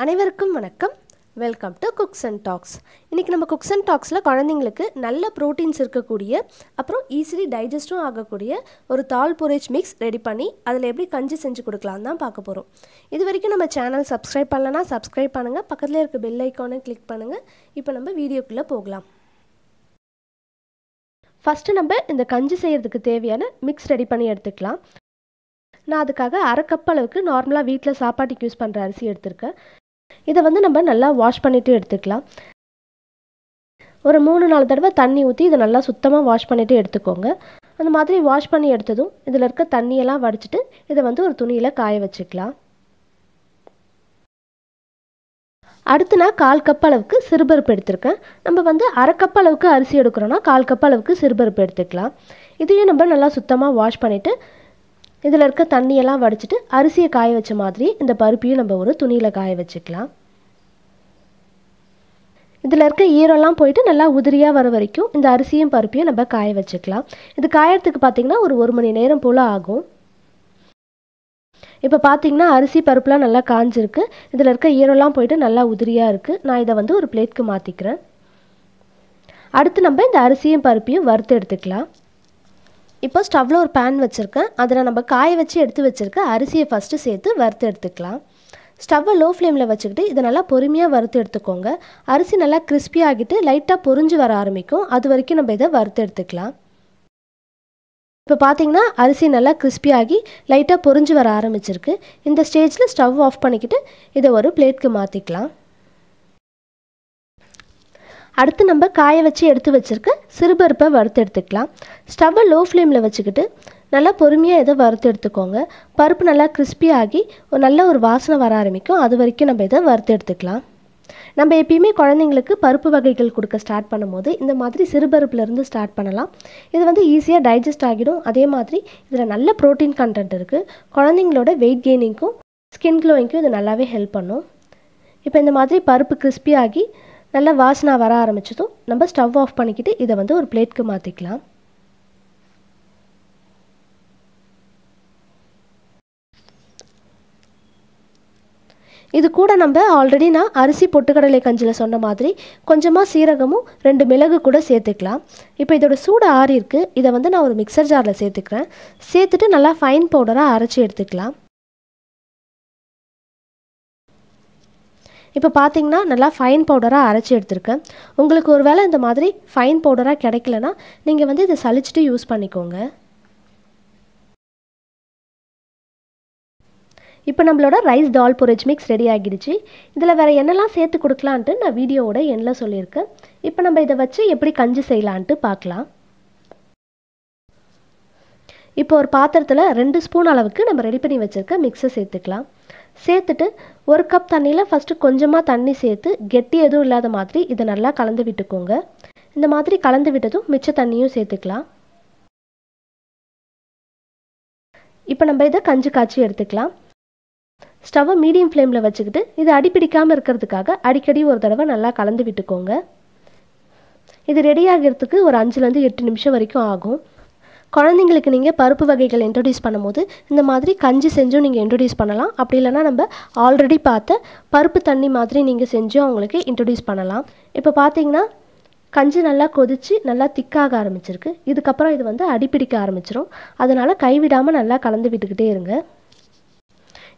அனைவருக்கும் வணக்கம். Welcome to Cooks and Talks. இன்றைக்கி நம்ம குக்ஸ் அண்ட் டாக்ஸில் குழந்தைங்களுக்கு நல்ல ப்ரோட்டீன்ஸ் இருக்கக்கூடிய அப்புறம் ஈஸிலி டைஜஸ்ட்டும் ஆகக்கூடிய ஒரு தால் பொரிச் மிக்ஸ் ரெடி பண்ணி அதில் எப்படி கஞ்சி செஞ்சு கொடுக்கலான்னு தான் பார்க்க போகிறோம். இது வரைக்கும் நம்ம சேனல் சப்ஸ்கிரைப் பண்ணலன்னா சப்ஸ்கிரைப் பண்ணுங்கள், பக்கத்தில் இருக்க பெல் ஐக்கானை கிளிக் பண்ணுங்கள். இப்போ நம்ம வீடியோக்குள்ளே போகலாம். ஃபஸ்ட்டு நம்ம இந்த கஞ்சி செய்கிறதுக்கு தேவையான மிக்ஸ் ரெடி பண்ணி எடுத்துக்கலாம். நான் அதுக்காக அரை கப் அளவுக்கு நார்மலாக வீட்டில் சாப்பாட்டுக்கு யூஸ் பண்ணுற அரிசி எடுத்திருக்கேன். இதை நம்ம நல்லா வாஷ் பண்ணிவிட்டு எடுத்துக்கலாம். ஒரு 3-4 தடவை தண்ணி ஊற்றி இதை நல்லா சுத்தமாக வாஷ் பண்ணிவிட்டு எடுத்துக்கோங்க. அந்த மாதிரி வாஷ் பண்ணி எடுத்ததும் இதில் இருக்க தண்ணியெல்லாம் வடிச்சிட்டு இதை ஒரு துணியில் காய வச்சுக்கலாம். அடுத்து நான் 1/4 கப் அளவுக்கு சிறுபருப்பு எடுத்திருக்கேன். நம்ம அரை கப் அளவுக்கு அரிசி எடுக்கிறோன்னா 1/4 கப் அளவுக்கு சிறுபருப்பு எடுத்துக்கலாம். இதையும் நம்ம நல்லா சுத்தமாக வாஷ் பண்ணிவிட்டு இதில் இருக்க தண்ணியெல்லாம் வடிச்சிட்டு அரிசியை காய வச்ச மாதிரி இந்த பருப்பையும் நம்ம ஒரு துணியில் காய வச்சுக்கலாம். இதில் இருக்க ஈரம்லாம் போயிட்டு நல்லா உதிரியாக வர வரைக்கும் இந்த அரிசியும் பருப்பையும் நம்ம காய வச்சுக்கலாம். இது காயறதுக்கு பார்த்திங்கன்னா ஒரு 1 மணி நேரம் போல் ஆகும். இப்போ பார்த்திங்கன்னா அரிசி பருப்புலாம் நல்லா காஞ்சிருக்கு. இதில் இருக்க ஈரம்லாம் போயிட்டு நல்லா உதிரியாக இருக்குது. நான் இதை ஒரு பிளேட்க்கு மாற்றிக்கிறேன். அடுத்து நம்ம இந்த அரிசியும் பருப்பையும் வறுத்து எடுத்துக்கலாம். இப்போ ஸ்டவ்வில் ஒரு பேன் வச்சுருக்கேன். அதில் நம்ம காய வச்சு எடுத்து வச்சுருக்க அரிசியை ஃபஸ்ட்டு சேர்த்து வறுத்து எடுத்துக்கலாம். ஸ்டவ்வை லோ ஃப்ளேமில் வச்சுக்கிட்டு இதை நல்லா பொறுமையாக வறுத்து எடுத்துக்கோங்க. அரிசி நல்லா கிறிஸ்பி ஆகிட்டு லைட்டாக பொரிஞ்சு வர ஆரம்பிக்கும். அது வரைக்கும் நம்ம இதை வறுத்து எடுத்துக்கலாம். இப்போ பார்த்திங்கன்னா அரிசி நல்லா கிறிஸ்பி ஆகி லைட்டாக பொரிஞ்சு வர ஆரம்பிச்சிருக்கு. இந்த ஸ்டேஜில் ஸ்டவ் ஆஃப் பண்ணிக்கிட்டு இதை ஒரு பிளேட்க்கு மாற்றிக்கலாம். அடுத்து நம்ம காய வச்சு எடுத்து வச்சுருக்க சிறுபருப்பை வறுத்து எடுத்துக்கலாம். ஸ்டவ்வை லோ ஃப்ளேமில் வச்சுக்கிட்டு நல்லா பொறுமையாக இதை வறுத்து எடுத்துக்கோங்க. பருப்பு நல்லா கிறிஸ்பி ஆகி நல்ல ஒரு வாசனை வர ஆரம்பிக்கும். அது வரைக்கும் நம்ம இதை வறுத்து எடுத்துக்கலாம். நம்ம எப்பயுமே குழந்தைங்களுக்கு பருப்பு வகைகள் கொடுக்க ஸ்டார்ட் பண்ணும்போது இந்த மாதிரி சிறுபருப்புலேருந்து ஸ்டார்ட் பண்ணலாம். இது ஈஸியாக டைஜஸ்ட் ஆகிடும். அதே மாதிரி இதில் நல்ல ப்ரோட்டீன் கண்டென்ட் இருக்குது. குழந்தைங்களோட வெயிட் கெய்னிங்க்கும் ஸ்கின் க்ளோயிங்க்கும் இது நல்லாவே ஹெல்ப் பண்ணும். இப்போ இந்த மாதிரி பருப்பு கிறிஸ்பி ஆகி நல்லா வாசனை வர ஆரம்பிச்சதும் நம்ம ஸ்டவ் ஆஃப் பண்ணிக்கிட்டு இதை ஒரு பிளேட்க்கு மாற்றிக்கலாம். இது கூட நம்ம ஆல்ரெடி நான் அரிசி பொட்டுக்கடலை கஞ்சியில் சொன்ன மாதிரி கொஞ்சமாக சீரகமும் 2 மிளகு கூட சேர்த்துக்கலாம். இப்போ இதோட சூடு ஆறி இருக்குது. இதை நான் ஒரு மிக்சர் ஜாரில் சேர்த்துக்கிறேன். சேர்த்துட்டு நல்லா ஃபைன் பவுடராக அரைச்சி எடுத்துக்கலாம். இப்போ பார்த்திங்கன்னா நல்லா ஃபைன் பவுடராக அரைச்சி எடுத்துருக்கேன். உங்களுக்கு ஒரு வேளை இந்த மாதிரி ஃபைன் பவுடராக கிடைக்கலனா நீங்கள் இதை சலிச்சுட்டு யூஸ் பண்ணிக்கோங்க. இப்போ நம்மளோட ரைஸ் தால் பொரிச் மிக்ஸ் ரெடி ஆகிடுச்சு. இதில் வேறு என்னெல்லாம் சேர்த்து கொடுக்கலான்ட்டு நான் வீடியோவோட எண்ணில் சொல்லியிருக்கேன். இப்போ நம்ம இதை வச்சு எப்படி கஞ்சி செய்யலான்ட்டு பார்க்கலாம். இப்போ ஒரு பாத்திரத்தில் 2 ஸ்பூன் அளவுக்கு நம்ம ரெடி பண்ணி வச்சுருக்க மிக்ஸை சேர்த்துக்கலாம். சேர்த்துட்டு 1 கப் தண்ணியில் ஃபஸ்ட்டு கொஞ்சமாக தண்ணி சேர்த்து கெட்டி எதுவும் இல்லாத மாதிரி இதை நல்லா கலந்து விட்டுக்கோங்க. இந்த மாதிரி கலந்து விட்டதும் மிச்ச தண்ணியும் சேர்த்துக்கலாம். இப்போ நம்ம இதை கஞ்சி காய்ச்சி எடுத்துக்கலாம். ஸ்டவ்வை மீடியம் ஃப்ளேமில் வச்சுக்கிட்டு இது அடிப்பிடிக்காமல் இருக்கிறதுக்காக அடிக்கடி ஒரு தடவை நல்லா கலந்து விட்டுக்கோங்க. இது ரெடி ஆகிறதுக்கு ஒரு 5லேருந்து 8 நிமிஷம் வரைக்கும் ஆகும். குழந்தைங்களுக்கு நீங்கள் பருப்பு வகைகள் இன்ட்ரடியூஸ் பண்ணும்போது இந்த மாதிரி கஞ்சி செஞ்சும் நீங்கள் இன்ட்ரடியூஸ் பண்ணலாம். அப்படி இல்லைனா நம்ம ஆல்ரெடி பார்த்த பருப்பு தண்ணி மாதிரி நீங்கள் செஞ்சும் அவங்களுக்கு இன்ட்ரடியூஸ் பண்ணலாம். இப்போ பார்த்தீங்கன்னா கஞ்சி நல்லா கொதித்து நல்லா திக்காக ஆரம்பிச்சிருக்கு. இதுக்கப்புறம் இது அடிப்பிடிக்க ஆரம்பிச்சிடும். அதனால் கைவிடாமல் நல்லா கலந்து விட்டுக்கிட்டே இருங்க.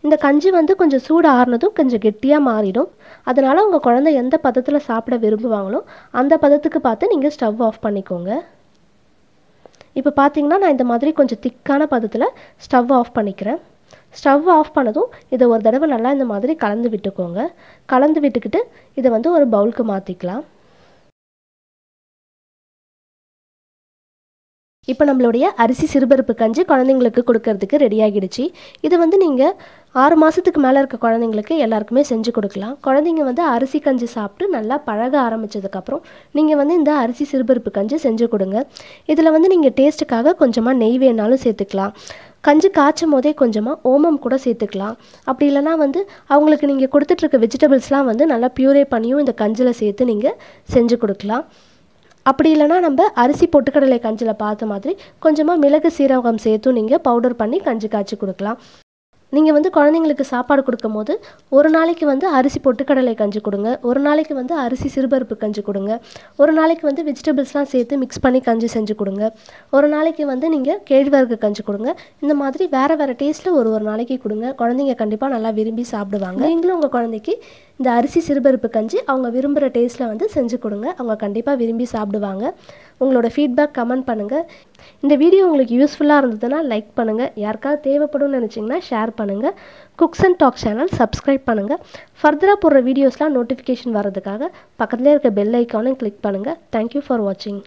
இந்த கஞ்சி கொஞ்சம் சூடு ஆறுனதும் கொஞ்சம் கெட்டியாக மாறிடும். அதனால் உங்கள் குழந்தை எந்த பதத்தில் சாப்பிட விரும்புவாங்களோ அந்த பதத்துக்கு பார்த்து நீங்கள் ஸ்டவ் ஆஃப் பண்ணிக்கோங்க. இப்போ பார்த்தீங்கன்னா நான் இந்த மாதிரி கொஞ்சம் திக்கான பதத்தில் ஸ்டவ் ஆஃப் பண்ணிக்கிறேன். ஸ்டவ் ஆஃப் பண்ணதும் இதை ஒரு தடவை நல்லா இந்த மாதிரி கலந்து விட்டுக்கோங்க. கலந்து விட்டுக்கிட்டு இதை ஒரு பவுலுக்கு மாற்றிக்கலாம். இப்போ நம்மளுடைய அரிசி சிறுபருப்பு கஞ்சி குழந்தைங்களுக்கு கொடுக்கறதுக்கு ரெடி ஆகிடுச்சு. இது நீங்கள் 6 மாதத்துக்கு மேலே இருக்க குழந்தைங்களுக்கு எல்லாருக்குமே செஞ்சு கொடுக்கலாம். குழந்தைங்க அரிசி கஞ்சி சாப்பிட்டு நல்லா பழக ஆரம்பித்ததுக்கப்புறம் நீங்கள் இந்த அரிசி சிறுபருப்பு கஞ்சி செஞ்சு கொடுங்க. இதில் நீங்கள் டேஸ்ட்டுக்காக கொஞ்சமாக நெய் வேணாலும் சேர்த்துக்கலாம். கஞ்சி காய்ச்சும் போதே கொஞ்சமாக ஓமம் கூட சேர்த்துக்கலாம். அப்படி இல்லைனா அவங்களுக்கு நீங்கள் கொடுத்துட்ருக்க வெஜிடபிள்ஸ்லாம் நல்லா பியூரே பண்ணியும் இந்த கஞ்சியில் சேர்த்து நீங்கள் செஞ்சு கொடுக்கலாம். அப்படி இல்லைனா நம்ம அரிசி பொட்டுக்கடலை கஞ்சியில் பார்த்த மாதிரி கொஞ்சமாக மிளகு சீரகம் சேர்த்தும் நீங்கள் பவுடர் பண்ணி கஞ்சி காய்ச்சி கொடுக்கலாம். நீங்கள் வந்து குழந்தைங்களுக்கு சாப்பாடு கொடுக்கும்போது ஒரு நாளைக்கு வந்து அரிசி பொட்டுக்கடலை கஞ்சி கொடுங்க, ஒரு நாளைக்கு வந்து அரிசி சிறுபருப்பு கஞ்சி கொடுங்க, ஒரு நாளைக்கு வந்து வெஜிடபிள்ஸ்லாம் சேர்த்து மிக்ஸ் பண்ணி கஞ்சி செஞ்சு கொடுங்க, ஒரு நாளைக்கு வந்து நீங்கள் கேழ்வரகு கஞ்சி கொடுங்க. இந்த மாதிரி வேறு வேறு டேஸ்ட்டில் ஒரு நாளைக்கு கொடுங்க. குழந்தைங்க கண்டிப்பாக நல்லா விரும்பி சாப்பிடுவாங்க. நீங்களும் உங்கள் குழந்தைக்கு இந்த அரிசி சிறுபருப்பு கஞ்சி அவங்க விரும்புகிற டேஸ்ட்டில் வந்து செஞ்சு கொடுங்க. அவங்க கண்டிப்பாக விரும்பி சாப்பிடுவாங்க. உங்களோட ஃபீட்பேக் கமெண்ட் பண்ணுங்கள். இந்த வீடியோ உங்களுக்கு யூஸ்ஃபுல்லாக இருந்ததுன்னா லைக் பண்ணுங்கள். யாருக்காவது தேவைப்படும்னு நினச்சிங்கன்னா ஷேர் பண்ணுங்கள். Cooks and Talk channel subscribe பண்ணுங்கள். ஃபர்தராக போடுற வீடியோஸ்லாம் நோட்டிஃபிகேஷன் வர்றதுக்காக பக்கத்துலேயே இருக்க பெல் ஐக்கானையும் கிளிக் பண்ணுங்கள். தேங்க்யூ ஃபார் வாட்சிங்.